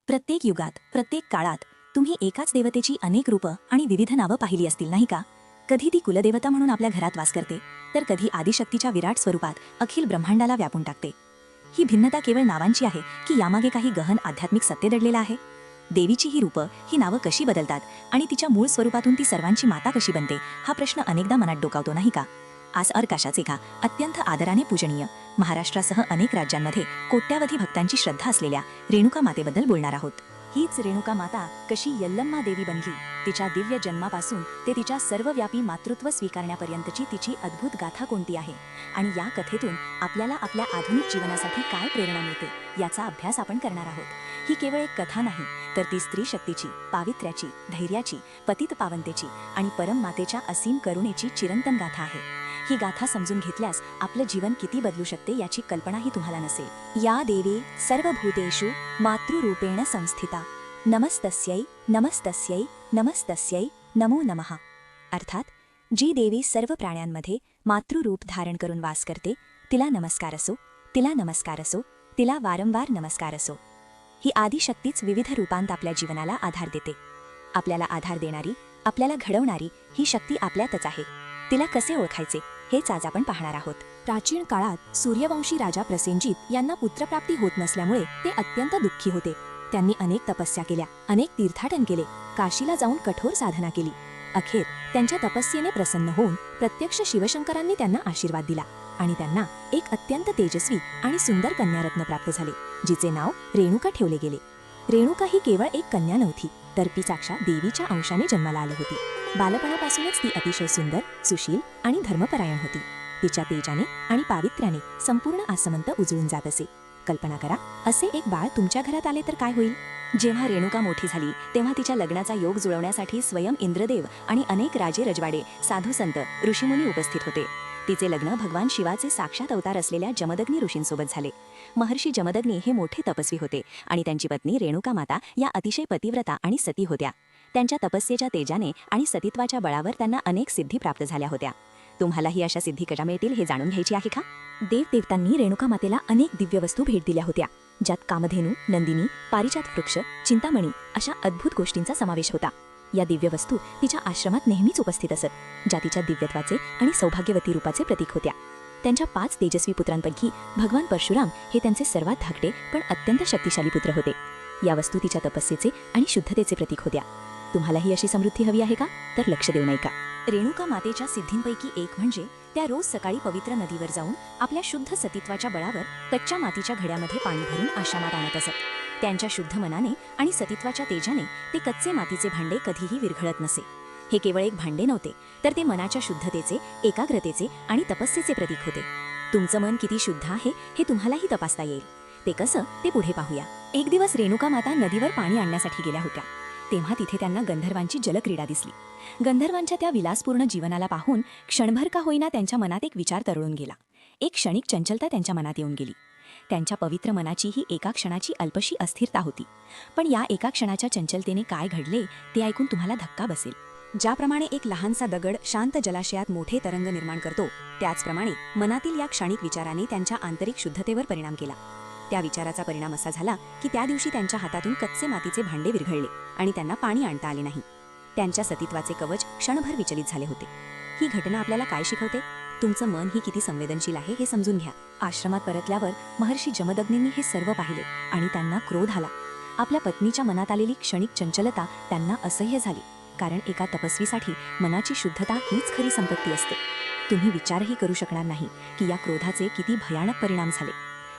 प्रत्येक युगात, प्रत्येक काळात तुम्ही एकाच देवतेची अनेक रूपं आणि विविध नावं पाहिली असतील नाही का? कधी ती कुलदेवता म्हणून आपल्या घरात वास करते, तर कधी आदिशक्तीच्या विराट स्वरूपात अखिल ब्रह्मांडाला व्यापून टाकते. ही भिन्नता केवळ नावांची आहे की यामागे काही गहन आध्यात्मिक सत्य दडलेलं आहे? देवीची ही रूपं, ही नावं कशी बदलतात आणि तिच्या मूळ स्वरूपातून ती सर्वांची माता कशी बनते, हा प्रश्न अनेकदा मनात डोकावतो नाही का? आज अर्काशाच एका अत्यंत आदराने पूजनीय, महाराष्ट्रासह अनेक राज्यांमध्ये कोट्यावधी भक्तांची श्रद्धा असलेल्या रेणुका मातेबद्दल बोलणार आहोत. हीच रेणुका माता कशी यल्लम्मा देवी बनली, तिच्या दिव्य जन्मापासून ते तिच्या सर्वव्यापी मातृत्व स्वीकारण्यापर्यंतची तिची अद्भुत गाथा कोणती आहे आणि या कथेतून आपल्याला आपल्या आधुनिक जीवनासाठी काय प्रेरणा मिळते याचा अभ्यास आपण करणार आहोत. ही केवळ एक कथा नाही, तर ती स्त्री शक्तीची, पावित्र्याची, धैर्याची, पतित पावनतेची आणि परम मातेच्या असीम करुणेची चिरंतन गाथा आहे. ही गाथा समजून घेतल्यास आपलं जीवन किती बदलू शकते याची कल्पनाही तुम्हाला नसेल. या देवी सर्वभूतेषु मातृरूपेण संस्थिता, नमस्तस्यै नमस्तस्यै नमस्तस्यै नमो नमः. अर्थात जी देवी सर्व प्राण्यांमध्ये मातृरूप धारण करून वास करते, तिला नमस्कार असो, तिला नमस्कार असो, तिला वारंवार नमस्कार असो. ही आदिशक्तीच विविध रूपांत आपल्या जीवनाला आधार देते. आपल्याला आधार देणारी, आपल्याला घडवणारी ही शक्ती आपल्यातच आहे. तिला कसे ओळखायचे हेच आज आपण पाहणार आहोत. प्राचीन काळात सूर्यवंशी राजा प्रसेनजित यांना पुत्रप्राप्ती होत नसल्यामुळे ते अत्यंत दुःखी होते. त्यांनी अनेक तपस्या केल्या, अनेक तीर्थाटन केले, काशीला जाऊन कठोर साधना केली. अखेर त्यांच्या तपस्येने प्रसन्न होऊन प्रत्यक्ष शिवशंकरांनी त्यांना आशीर्वाद दिला आणि त्यांना एक अत्यंत तेजस्वी आणि सुंदर कन्यारत्न प्राप्त झाले, जिचे नाव रेणुका ठेवले गेले. रेणुका ही केवळ एक कन्या नव्हती, तर ती साक्षात देवीच्या अंशाने जन्माला आली होती. बालपणापासूनच ती अतिशय सुंदर, सुशील आणि धर्मपरायण होती. तिच्या तेजाने आणि पावित्र्याने संपूर्ण आसमंत उजळून जात असे. कल्पना करा, असे एक बाळ तुमच्या घरात आले तर काय होईल? जेव्हा रेणुका मोठी झाली तेव्हा तिच्या लग्नाचा योग जुळवण्यासाठी स्वयं इंद्रदेव आणि अनेक राजे रजवाडे, साधू संत, ऋषीमुनी उपस्थित होते. तिचे लग्न भगवान शिवाचे साक्षात अवतार असलेल्या जमदग्नी ऋषींसोबत झाले. महर्षी जमदग्नी हे मोठे तपस्वी होते आणि त्यांची पत्नी रेणुका माता या अतिशय पतिव्रता आणि सती होत्या. त्यांच्या तपस्येच्या तेजाने आणि सतीत्वाच्या बळावर त्यांना अनेक सिद्धी प्राप्त झाल्या होत्या. तुम्हालाही अशा सिद्धी कशा मिळतील हे जाणून घ्यायची आहे का? देवदेवतांनी रेणुका मातेला अनेक दिव्य वस्तू भेट दिल्या होत्या, ज्यात कामधेनू, नंदिनी, पारिजात वृक्ष, चिंतामणी अशा अद्भुत गोष्टींचा समावेश होता. या दिव्य वस्तू तिच्या आश्रमात नेहमीच उपस्थित असत, ज्या तिच्या दिव्यत्वाचे आणि सौभाग्यवती रूपाचे प्रतीक होत्या. त्यांच्या 5 तेजस्वी पुत्रांपैकी भगवान परशुराम हे त्यांचे सर्वात धाकटे पण अत्यंत शक्तिशाली पुत्र होते. या वस्तू तिच्या तपस्येचे आणि शुद्धतेचे प्रतीक होत्या. तुम्हालाही अशी समृद्धी हवी आहे का? तर लक्ष देऊ नये का? रेणुका मातेच्या सिद्धींपैकी एक म्हणजे त्या रोज सकाळी पवित्र नदीवर जाऊन आपल्या शुद्ध सतीत्वाच्या बळावर कच्च्या मातीच्या घड्यामध्ये पाणी भरून आश्रमात आणत असत. त्यांच्या शुद्ध मनाने आणि सतीत्वाच्या तेजाने ते कच्चे मातीचे भांडे कधीही विरघळत नसे. हे केवळ एक भांडे नव्हते, तर ते मनाच्या शुद्धतेचे, एकाग्रतेचे आणि तपस्येचे प्रतीक होते. तुमचं मन किती शुद्ध आहे हे तुम्हालाही तपासता येईल. ते कसं ते पुढे पाहूया. एक दिवस रेणुका माता नदीवर पाणी आणण्यासाठी गेल्या होत्या. तेव्हा तिथे त्यांना गंधर्वांची जलक्रीडा दिसली. गंधर्वांच्या त्या विलासपूर्ण जीवनाला पाहून क्षणभर का होईना त्यांच्या मनात एक विचार तरळून गेला. एक क्षणिक चंचलता त्यांच्या मनात येऊन गेली. त्यांच्या पवित्र मनाची ही एका क्षणाची अल्पशी अस्थिरता होती. पण या एका क्षणाच्या चंचलतेने काय घडले ते ऐकून तुम्हाला धक्का बसेल. ज्याप्रमाणे एक लहानसा दगड शांत जलाशयात मोठे तरंग निर्माण करतो, त्याचप्रमाणे मनातील या क्षणिक विचाराने त्यांच्या आंतरिक शुद्धतेवर परिणाम केला. त्या विचाराचा परिणाम असा झाला की त्या दिवशी त्यांच्या हातातून कच्चे मातीचे भांडे विरघळले आणि त्यांना पाणी आणता आले नाही. त्यांच्या सतीत्वाचे कवच क्षणभर विचलित झाले होते. ही घटना आपल्याला काय शिकवते? तुमचं मन ही किती संवेदनशील आहे हे समजून घ्या. आश्रमात परतल्यावर महर्षी जमदग्नींनी हे सर्व पाहिले आणि त्यांना क्रोध आला. आपल्या पत्नीच्या मनात आलेली क्षणिक चंचलता त्यांना असह्य झाली, कारण एका तपस्वीसाठी मनाची शुद्धता हीच खरी संपत्ती असते. तुम्ही विचारही करू शकणार नाही की या क्रोधाचे किती भयानक परिणाम झाले.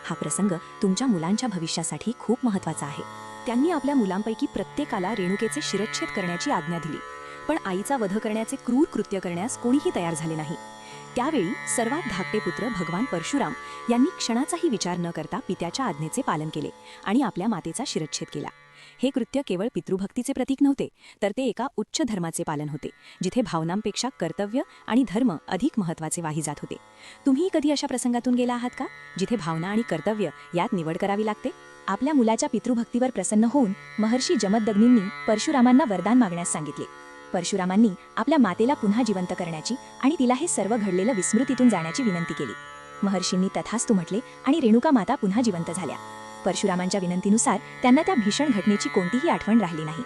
हा प्रसंग तुमच्या मुलांच्या भविष्यासाठी खूप महत्त्वाचा आहे. त्यांनी आपल्या मुलांपैकी प्रत्येकाला रेणुकेचे शिरच्छेद करण्याची आज्ञा दिली, पण आईचा वध करण्याचे क्रूर कृत्य करण्यास कोणीही तयार झाले नाही. त्यावेळी सर्वात धाकटे पुत्र भगवान परशुराम यांनी क्षणाचाही विचार न करता पित्याच्या आज्ञेचे पालन केले आणि आपल्या मातेचा शिरच्छेद केला. हे कृत्य केवळ पितृभक्तीचे प्रतीक नव्हते, तर ते एका उच्च धर्माचे पालन होते, जिथे भावनांपेक्षा कर्तव्य आणि धर्म अधिक महत्त्वाचे वाही जात होते. तुम्ही कधी अशा प्रसंगातून गेला आहात का, जिथे भावना आणि कर्तव्य यात निवड करावी लागते? आपल्या मुलाच्या पितृभक्तीवर प्रसन्न होऊन महर्षी जमदग्नींनी परशुरामांना वरदान मागण्यास सांगितले. परशुरामांनी आपल्या मातेला पुन्हा जिवंत करण्याची आणि तिला हे सर्व घडलेलं विस्मृतीतून जाण्याची विनंती केली. महर्षींनी तथास्तु म्हटले आणि रेणुका माता पुन्हा जिवंत झाल्या. परशुरामांच्या विनंतीनुसार त्यांना त्या भीषण घटनेची कोणतीही आठवण राहिली नाही.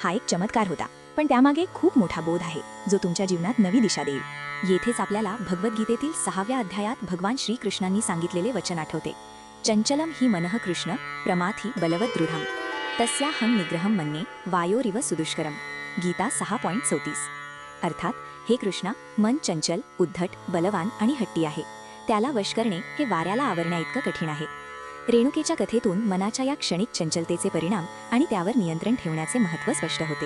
हा एक चमत्कार होता, पण त्यामागे खूप मोठा बोध आहे जो तुमच्या जीवनात नवी दिशा देईल. येथेच आपल्याला भगवद्गीतेतील 6व्या अध्यायात भगवान श्रीकृष्णांनी सांगितलेले वचन आठवते. चंचलम ही मनः कृष्ण प्रमाथी बलवत दृढम तस्याहं निग्रहम मन्ये वायोरिव सुदुष्करम. गीता 6.34. अर्थात, हे कृष्णा, मन चंचल, उद्धट, बलवान आणि हट्टी आहे. त्याला वश करणे हे वाऱ्याला आवरण्याइतकं कठीण आहे. रेणुकेच्या कथेतून मनाच्या या क्षणिक चंचलतेचे परिणाम आणि त्यावर नियंत्रण ठेवण्याचे महत्त्व स्पष्ट होते.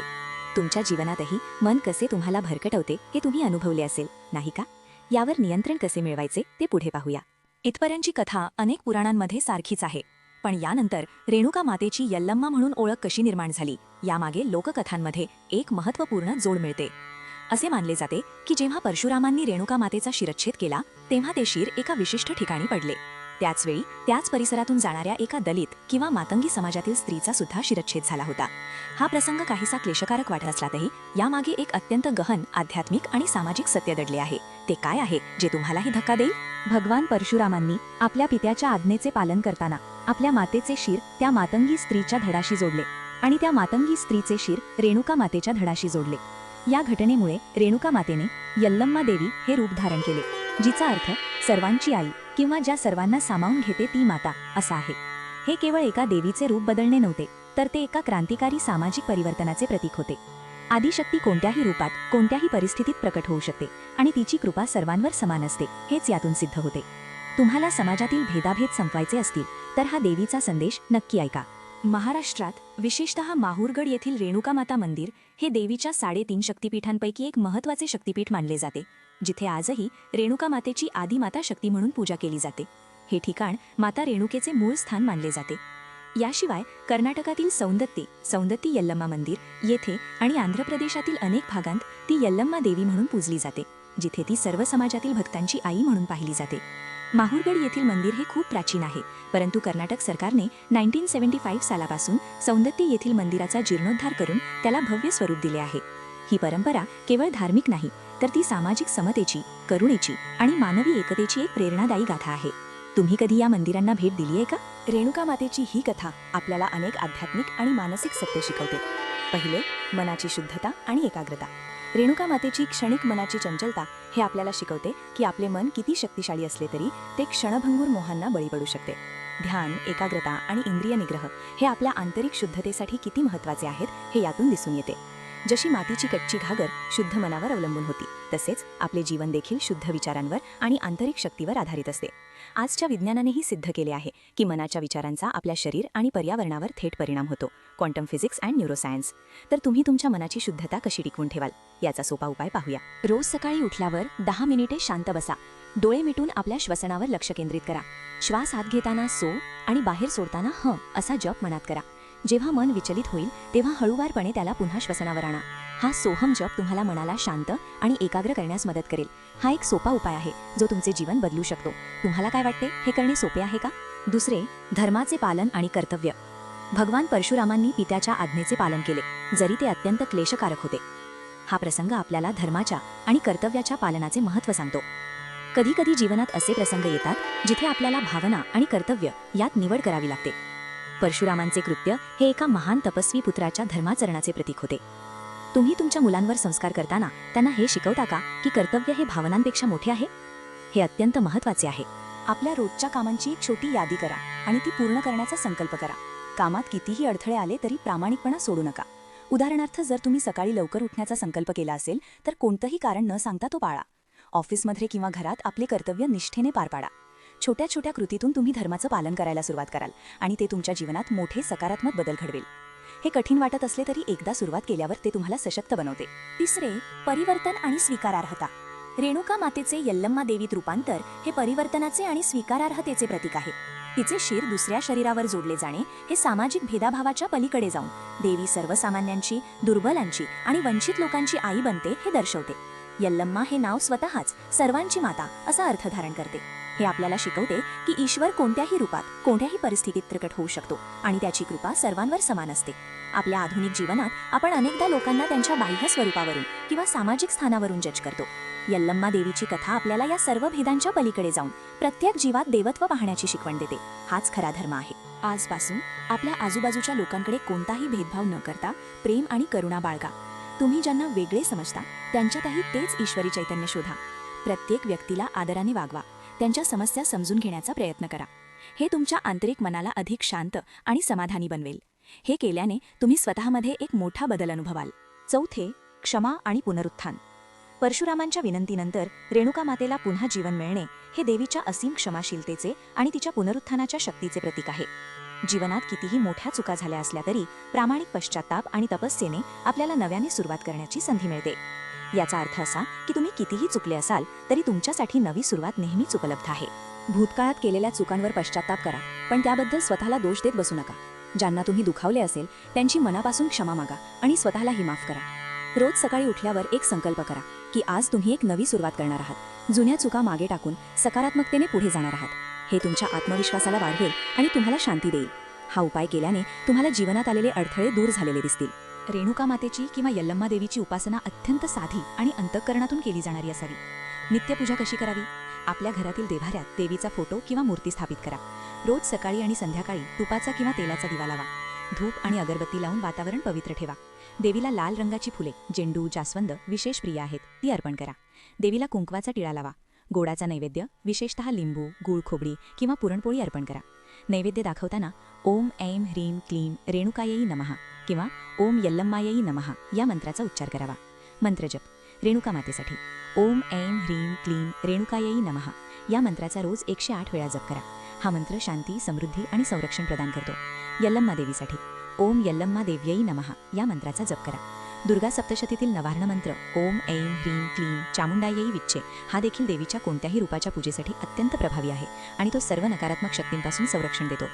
तुमच्या जीवनातही मन कसे तुम्हाला भरकटवते हे तुम्ही अनुभवले असेल, नाही का? यावर नियंत्रण कसे मिळवायचे ते पुढे पाहूया. इथपर्यंतची कथा अनेक पुराणांमध्ये सारखीच आहे, पण यानंतर रेणुका मातेची यल्लम्मा म्हणून ओळख कशी निर्माण झाली यामागे लोककथांमध्ये एक महत्त्वपूर्ण जोड मिळते. असे मानले जाते की जेव्हा परशुरामांनी रेणुका मातेचा शिरच्छेद केला तेव्हा ते शिर एका विशिष्ट ठिकाणी पडले. त्याचवेळी त्याच परिसरातून जाणाऱ्या एका दलित किंवा मातंगी समाजातील स्त्रीचा सुद्धा शिरच्छेद झाला होता. हा प्रसंग काहीसा क्लेशकारक वाटत असला तरी यामागे एक अत्यंत गहन आध्यात्मिक आणि सामाजिक सत्य दडले आहे. ते काय आहे जे तुम्हालाही धक्का देईल? भगवान परशुरामांनी आपल्या पित्याच्या आज्ञेचे पालन करताना आपल्या मातेचे शिर त्या मातंगी स्त्रीच्या धडाशी जोडले आणि त्या मातंगी स्त्रीचे शिर रेणुका मातेच्या धडाशी जोडले. या घटनेमुळे रेणुका मातेने यल्लम्मा देवी हे रूप धारण केले, जिचा अर्थ सर्वांची आई किंवा ज्या सर्वांना सामावून घेते ती माता असा आहे. हे केवळ एका देवीचे रूप बदलणे नव्हते, तर ते एका क्रांतिकारी सामाजिक परिवर्तनाचे प्रतीक होते. आदिशक्ती कोणत्याही रूपात कोणत्याही परिस्थितीत प्रकट होऊ शकते आणि तिची कृपा सर्वांवर समान असते, हेच यातून सिद्ध होते. तुम्हाला समाजातील भेदाभेद संपवायचे असतील तर हा देवीचा संदेश नक्की ऐका. महाराष्ट्रात विशेषतः माहूरगड येथील रेणुकामाता मंदिर हे देवीच्या 3.5 शक्तिपीठांपैकी एक महत्त्वाचे शक्तिपीठ मानले जाते, जिथे आजही रेणुका मातेची आदिमाता शक्ती म्हणून पूजा केली जाते. हे ठिकाण माता रेणुकेचे मूळ स्थान मानले जाते. याशिवाय कर्नाटकातील सौंदत्ती यल्लम्मा मंदिर येथे आणि आंध्र प्रदेशातील अनेक भागांत ती यल्लम्मा देवी म्हणून पूजली जाते, जिथे ती सर्व समाजातील भक्तांची आई म्हणून पाहिली जाते. माहूरगड येथील मंदिर हे खूप प्राचीन आहे, परंतु कर्नाटक सरकारने 1975 सालापासून सौंदत्ती येथील मंदिराचा जीर्णोद्धार करून त्याला भव्य स्वरूप दिले आहे. ही परंपरा केवळ धार्मिक नाही, तर ती सामाजिक समतेची, करुणेची आणि मानवी एकतेची एक प्रेरणादायी गाथा आहे. तुम्ही कधी या मंदिरांना भेट दिली आहे का? रेणुका मातेची ही कथा आपल्याला अनेक आध्यात्मिक आणि मानसिक सत्य शिकवते. पहिले, मनाची शुद्धता आणि एकाग्रता. रेणुका मातेची क्षणिक मनाची चंचलता हे आपल्याला शिकवते की आपले मन किती शक्तिशाली असले तरी ते क्षणभंगूर मोहांना बळी पडू शकते. ध्यान, एकाग्रता आणि इंद्रिय निग्रह हे आपल्या आंतरिक शुद्धतेसाठी किती महत्त्वाचे आहेत हे यातून दिसून येते. जशी मातीची कच्ची घागर शुद्ध मनावर अवलंबून होती, तसेच आपले जीवन देखील शुद्ध विचारांवर आणि आंतरिक शक्तीवर आधारित असते. आजच्या विज्ञानानेही सिद्ध केले आहे की मनाच्या विचारांचा आपल्या शरीर आणि पर्यावरणावर थेट परिणाम होतो. Quantum physics and neuroscience. तर तुम्ही तुमच्या मनाची शुद्धता कशी टिकवून ठेवाल याचा सोपा उपाय पाहूया. रोज सकाळी उठल्यावर 10 मिनिटे शांत बसा. डोळे मिटून आपल्या श्वसनावर लक्ष केंद्रित करा. श्वास आत घेताना सो आणि बाहेर सोडताना ह असा जप मनात करा. जेव्हा मन विचलित होईल तेव्हा हळूवारपणे त्याला पुन्हा श्वसनावर आणा. हा सोहम जप तुम्हाला मनाला शांत आणि एकाग्र करण्यास मदत करेल. हा एक सोपा उपाय आहे जो तुमचे जीवन बदलू शकतो. तुम्हाला काय वाटते, हे करणे सोपे आहे का? दुसरे, धर्माचे पालन आणि कर्तव्य. भगवान परशुरामांनी पित्याच्या आज्ञेचे पालन केले, जरी ते अत्यंत क्लेशकारक होते. हा प्रसंग आपल्याला धर्माच्या आणि कर्तव्याच्या पालनाचे महत्त्व सांगतो. कधी कधी जीवनात असे प्रसंग येतात जिथे आपल्याला भावना आणि कर्तव्य यात निवड करावी लागते. परशुरामांचे कृत्य हे एका महान तपस्वी पुत्राच्या धर्माचरणाचे प्रतीक होते. तुम्ही तुमच्या मुलांवर संस्कार करताना त्यांना हे शिकवता का की कर्तव्य हे भावनांपेक्षा मोठे आहे? हे अत्यंत महत्त्वाचे आहे. आपल्या रोजच्या कामांची एक छोटी यादी करा आणि ती पूर्ण करण्याचा संकल्प करा. कामात कितीही अडथळे आले तरी प्रामाणिकपणा सोडू नका. उदाहरणार्थ, जर तुम्ही सकाळी लवकर उठण्याचा संकल्प केला असेल तर कोणतंही कारण न सांगता तो पाळा. ऑफिसमध्ये किंवा घरात आपले कर्तव्य निष्ठेने पार पाडा. छोट्या छोट्या कृतीतून तुम्ही धर्माचं पालन करायला सुरुवात कराल आणि ते तुमच्या जीवनात मोठे सकारात्मक बदल घडवेल. हे कठीण वाटत असले तरी एकदा सुरुवात केल्यावर ते तुम्हाला सशक्त बनवते. तिसरे, परिवर्तन आणि स्वीकारार्हता. रेणुका मातेचे यल्लम्मा देवीत रूपांतर हे परिवर्तनाचे आणि स्वीकारार्हतेचे प्रतीक आहे. तिचे शिर दुसऱ्या शरीरावर जोडले जाणे हे सामाजिक भेदाभावाच्या पलीकडे जाऊन देवी सर्वसामान्यांची, दुर्बलांची आणि वंचित लोकांची आई बनते हे दर्शवते. यल्लम्मा हे नाव स्वतःच सर्वांची माता असा अर्थ धारण करते. हे आपल्याला शिकवते की ईश्वर कोणत्याही रूपात, कोणत्याही परिस्थितीत प्रकट होऊ शकतो आणि त्याची कृपा सर्वांवर समान असते. आपल्या आधुनिक जीवनात आपण अनेकदा लोकांना त्यांच्या बाह्य स्वरूपावरून किंवा सामाजिक स्थानावरून जज करतो. यल्लम्मा देवीची कथा आपल्याला या सर्व भेदांच्या पलीकडे जाऊन प्रत्येक जीवात देवत्व पाहण्याची शिकवण देते. हाच खरा धर्म आहे. आजपासून आपल्या आजूबाजूच्या लोकांकडे कोणताही भेदभाव न करता प्रेम आणि करुणा बाळगा. तुम्ही ज्यांना वेगळे समजता त्यांच्यातही तेच ईश्वरी चैतन्य शोधा. प्रत्येक व्यक्तीला आदराने वागवा. त्यांच्या समस्या समजून घेण्याचा प्रयत्न करा. हे तुमच्या आंतरिक मनाला अधिक शांत आणि समाधानी बनवेल. हे केल्याने तुम्ही स्वतःमध्ये एक मोठा बदल अनुभवाल. चौथे, क्षमा आणि पुनरुत्थान. परशुरामांच्या विनंतीनंतर रेणुका मातेला पुन्हा जीवन मिळणे हे देवीच्या असीम क्षमाशीलतेचे आणि तिच्या पुनरुत्थानाच्या शक्तीचे प्रतीक आहे. जीवनात कितीही मोठ्या चुका झाल्या असल्या तरी प्रामाणिक पश्चात्ताप आणि तपस्येने आपल्याला नव्याने सुरुवात करण्याची संधी मिळते. याचा अर्थ असा की तुम्ही कितीही चुकले असाल तरी तुमच्यासाठी नवी सुरुवात नेहमीच उपलब्ध आहे. भूतकाळात केलेल्या चुकांवर पश्चात्ताप करा, पण त्याबद्दल स्वतःला दोष देत बसू नका. ज्यांना तुम्ही दुखावले असेल त्यांची मनापासून क्षमा मागा आणि स्वतःलाही माफ करा. रोज सकाळी उठल्यावर एक संकल्प करा की आज तुम्ही एक नवी सुरुवात करणार आहात. जुन्या चुका मागे टाकून सकारात्मकतेने पुढे जाणार आहात. हे तुमच्या आत्मविश्वासाला वाढवेल आणि तुम्हाला शांती देईल. हा उपाय केल्याने तुम्हाला जीवनात आलेले अडथळे दूर झालेले दिसतील. रेणुका मातेची किंवा यल्लम्मा देवीची उपासना अत्यंत साधी आणि अंतःकरणातून केली जाणारी असावी. नित्यपूजा कशी करावी? आपल्या घरातील देव्हाऱ्यात देवीचा फोटो किंवा मूर्ती स्थापित करा. रोज सकाळी आणि संध्याकाळी तुपाचा किंवा तेलाचा दिवा लावा. धूप आणि अगरबत्ती लावून वातावरण पवित्र ठेवा. देवीला लाल रंगाची फुले, झेंडू, जास्वंद विशेष प्रिय आहेत, ती अर्पण करा. देवीला कुंकवाचा टिळा लावा. गोडाचा नैवेद्य, विशेषतः लिंबू, गूळ खोबरी किंवा पुरणपोळी अर्पण करा. नैवेद्य दाखवताना ओम ऐं ह्रीं क्लीं रेणुकायै नमः किंवा ओम यल्लम्मायै नमः या मंत्राचा उच्चार करावा. मंत्रजप रेणुका मातेसाठी ओम ऐं ह्रीं क्लीं रेणुकायै नमः या मंत्राचा रोज 108 वेळा जप करा. हा मंत्र शांती, समृद्धी आणि संरक्षण प्रदान करतो. यल्लम्मा देवीसाठी ओम यल्लम्मा देव्यै नमः या मंत्राचा जप करा. दुर्गा सप्तशतीतील नवार्ण मंत्र ओम ऐं ह्रीं क्लीं चामुंडायै विच्चे हा देखील देवीच्या कोणत्याही रूपाच्या पूजेसाठी अत्यंत प्रभावी आहे आणि तो सर्व नकारात्मक शक्तींपासून संरक्षण देतो.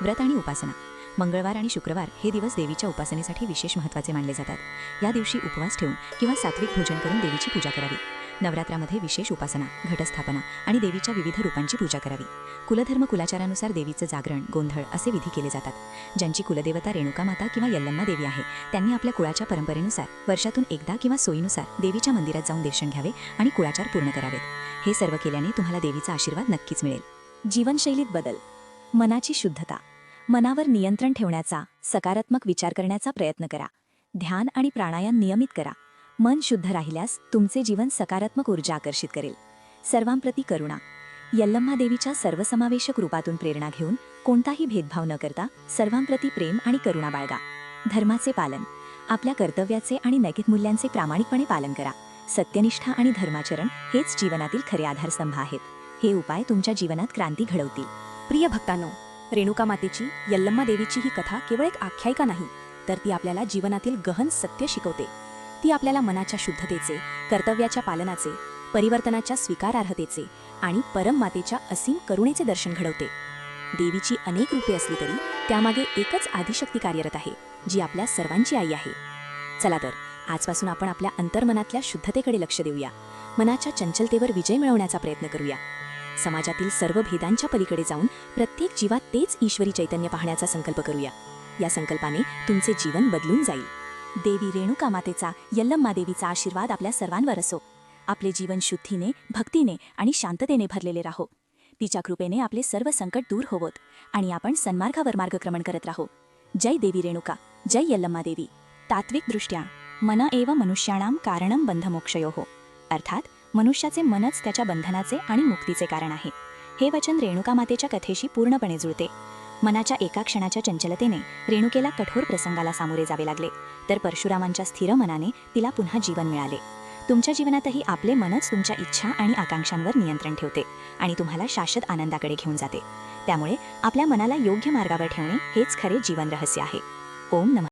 व्रत आणि उपासना मंगळवार आणि शुक्रवार हे दिवस देवीच्या उपासनेसाठी विशेष महत्त्वाचे मानले जातात. या दिवशी उपवास ठेवून किंवा सात्विक भोजन करून देवीची पूजा करावी. नवरात्रामध्ये विशेष उपासना, घटस्थापना आणि देवीच्या विविध रूपांची पूजा करावी. कुलधर्म कुलाचारानुसार देवीचं जागरण, गोंधळ असे विधी केले जातात. ज्यांची कुलदेवता रेणुका माता किंवा यल्लम्मा देवी आहे त्यांनी आपल्या कुळाच्या परंपरेनुसार वर्षातून एकदा किंवा सोयीनुसार देवीच्या मंदिरात जाऊन दर्शन घ्यावे आणि कुळाचार पूर्ण करावेत. हे सर्व केल्याने तुम्हाला देवीचा आशीर्वाद नक्कीच मिळेल. जीवनशैलीत बदल. मनाची शुद्धता. मनावर नियंत्रण ठेवण्याचा, सकारात्मक विचार करण्याचा प्रयत्न करा. ध्यान आणि प्राणायाम नियमित करा. मन शुद्ध राहिल्यास तुमचे जीवन सकारात्मक ऊर्जा आकर्षित करेल. सर्वांप्रती करुणा. यल्लम्मा देवीच्या सर्वसमावेशक रूपातून प्रेरणा घेऊन कोणताही भेदभाव न करता सर्वांप्रती प्रेम आणि करुणा बाळगा. धर्माचे पालन. आपल्या कर्तव्याचे आणि नैतिक मूल्यांचे प्रामाणिकपणे पालन करा. सत्यनिष्ठा आणि धर्माचरण हेच जीवनातील खरे आधारस्तंभ आहेत. हे उपाय तुमच्या जीवनात क्रांती घडवतील. प्रिय भक्तांनो, रेणुका मातेची, यल्लम्मा देवीची ही कथा केवळ एक आख्यायिका नाही, तर ती आपल्याला जीवनातील गहन सत्य शिकवते. ती आपल्याला मनाच्या शुद्धतेचे, कर्तव्याच्या पालनाचे, परिवर्तनाच्या स्वीकारार्हतेचे आणि परममातेच्या असीम करुणेचे दर्शन घडवते. देवीची अनेक रूपे असली तरी त्यामागे एकच आदिशक्ती कार्यरत आहे, जी आपल्या सर्वांची आई आहे. चला तर आजपासून आपण आपल्या अंतर्मनातल्या शुद्धतेकडे लक्ष देऊया. मनाच्या चंचलतेवर विजय मिळवण्याचा प्रयत्न करूया. समाजातील सर्व भेदांच्या पलीकडे जाऊन प्रत्येक जीवात तेच ईश्वरी चैतन्य पाहण्याचा संकल्प करूया. या संकल्पाने तुमचे जीवन बदलून जाईल. देवी रेणुका मातेचा, यल्लम्मा देवीचा आशीर्वाद आपल्या सर्वांवर असो. आपले जीवन शुद्धीने, भक्तीने आणि शांततेने भरलेले राहो. तिच्या कृपेने आपले सर्व संकट दूर होवोत आणि आपण सन्मार्गावर मार्गक्रमण करत राहो. जय देवी रेणुका, जय यल्लम्मा देवी. तात्विकदृष्ट्या मन एव मनुष्याणां कारणं बंधमोक्षयोः, अर्थात मनुष्याचे मनच त्याच्या बंधनाचे आणि मुक्तीचे कारण आहे. हे वचन रेणुका मातेच्या कथेशी पूर्णपणे जुळते. मनाच्या एका क्षणाच्या चंचलतेने रेणुकेला कठोर प्रसंगाला सामोरे जावे लागले, तर परशुरामांच्या स्थिर मनाने तिला पुन्हा जीवन मिळाले. तुमच्या जीवनातही आपले मनच तुमच्या इच्छा आणि आकांक्षांवर नियंत्रण ठेवते आणि तुम्हाला शाश्वत आनंदाकडे घेऊन जाते. त्यामुळे आपल्या मनाला योग्य मार्गावर ठेवणे हेच खरे जीवन रहस्य आहे. ओम नमः.